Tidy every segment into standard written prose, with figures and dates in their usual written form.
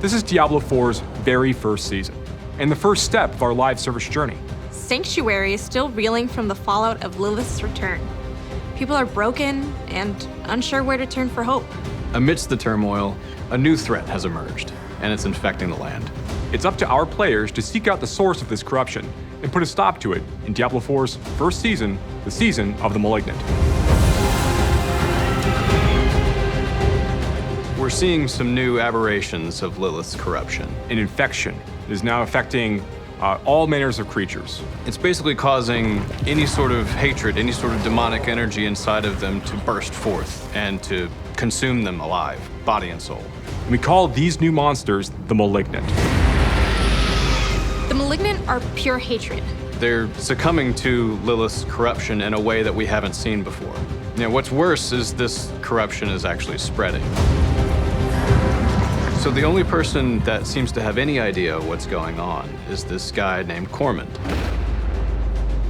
This is Diablo 4's very first season, and the first step of our live service journey. Sanctuary is still reeling from the fallout of Lilith's return. People are broken and unsure where to turn for hope. Amidst the turmoil, a new threat has emerged, and it's infecting the land. It's up to our players to seek out the source of this corruption and put a stop to it in Diablo 4's first season, the season of the Malignant. We're seeing some new aberrations of Lilith's corruption. An infection is now affecting all manners of creatures. It's basically causing any sort of hatred, any sort of demonic energy inside of them to burst forth and to consume them alive, body and soul. And we call these new monsters the Malignant. The Malignant are pure hatred. They're succumbing to Lilith's corruption in a way that we haven't seen before. Now, what's worse is this corruption is actually spreading. So the only person that seems to have any idea what's going on is this guy named Cormand.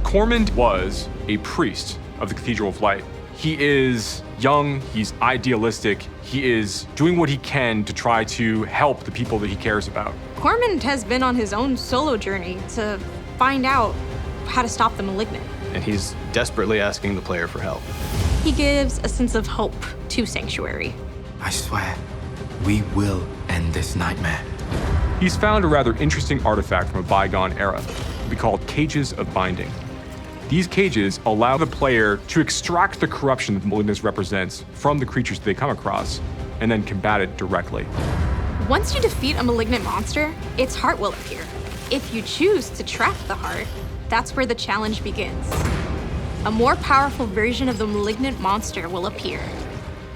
Cormand was a priest of the Cathedral of Light. He is young, he's idealistic, he is doing what he can to try to help the people that he cares about. Cormand has been on his own solo journey to find out how to stop the Malignant. And he's desperately asking the player for help. He gives a sense of hope to Sanctuary. I swear, we will end this nightmare. He's found a rather interesting artifact from a bygone era. We call it cages of binding. These cages allow the player to extract the corruption that the Malignance represents from the creatures that they come across, and then combat it directly. Once you defeat a Malignant monster, its heart will appear. If you choose to trap the heart, that's where the challenge begins. A more powerful version of the Malignant monster will appear.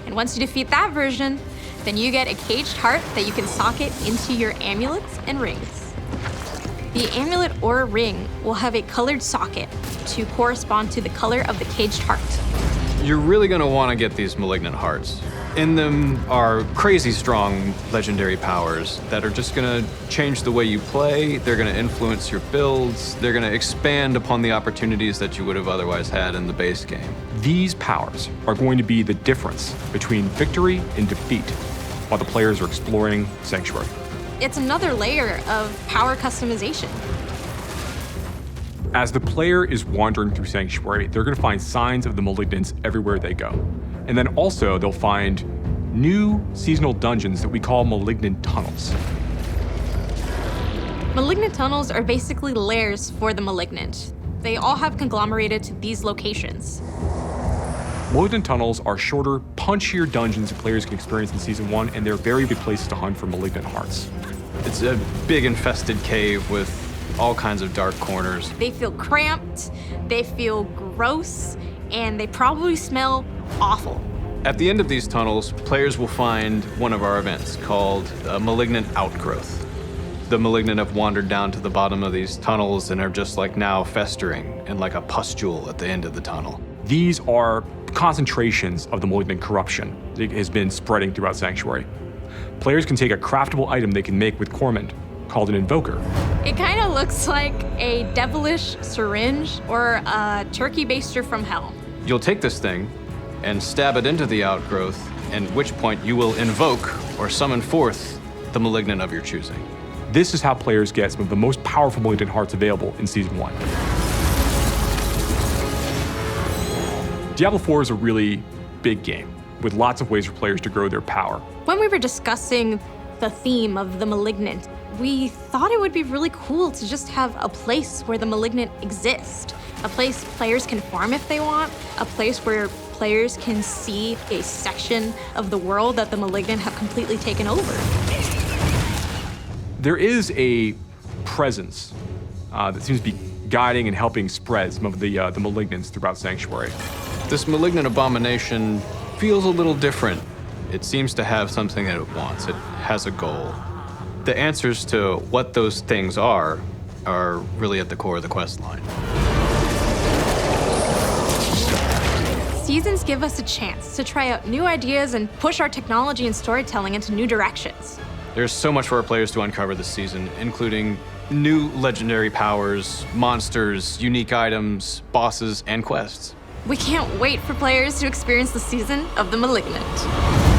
And once you defeat that version, then you get a caged heart that you can socket into your amulets and rings. The amulet or ring will have a colored socket to correspond to the color of the caged heart. You're really going to want to get these Malignant hearts. In them are crazy strong legendary powers that are just going to change the way you play. They're going to influence your builds. They're going to expand upon the opportunities that you would have otherwise had in the base game. These powers are going to be the difference between victory and defeat while the players are exploring Sanctuary. It's another layer of power customization. As the player is wandering through Sanctuary, they're going to find signs of the Malignants everywhere they go. And then also they'll find new seasonal dungeons that we call Malignant Tunnels. Malignant tunnels are basically lairs for the Malignant. They all have conglomerated to these locations. Malignant Tunnels are shorter, punchier dungeons that players can experience in Season 1, and they're very good places to hunt for Malignant hearts. It's a big infested cave with all kinds of dark corners. They feel cramped, they feel gross, and they probably smell awful. At the end of these tunnels, players will find one of our events called a Malignant Outgrowth. The Malignant have wandered down to the bottom of these tunnels and are just like now festering and like a pustule at the end of the tunnel. These are concentrations of the Malignant corruption that has been spreading throughout Sanctuary. Players can take a craftable item they can make with Cormand, called an Invoker. It kind of looks like a devilish syringe or a turkey baster from hell. You'll take this thing and stab it into the outgrowth, at which point you will invoke or summon forth the Malignant of your choosing. This is how players get some of the most powerful Malignant hearts available in Season 1. Diablo 4 is a really big game, with lots of ways for players to grow their power. When we were discussing the theme of the Malignant, we thought it would be really cool to just have a place where the Malignant exist. A place players can farm if they want, a place where players can see a section of the world that the Malignant have completely taken over. There is a presence that seems to be guiding and helping spread some of the Malignants throughout Sanctuary. This Malignant abomination feels a little different. It seems to have something that it wants. It has a goal. The answers to what those things are really at the core of the quest line. Seasons give us a chance to try out new ideas and push our technology and storytelling into new directions. There's so much for our players to uncover this season, including new legendary powers, monsters, unique items, bosses, and quests. We can't wait for players to experience the season of the Malignant.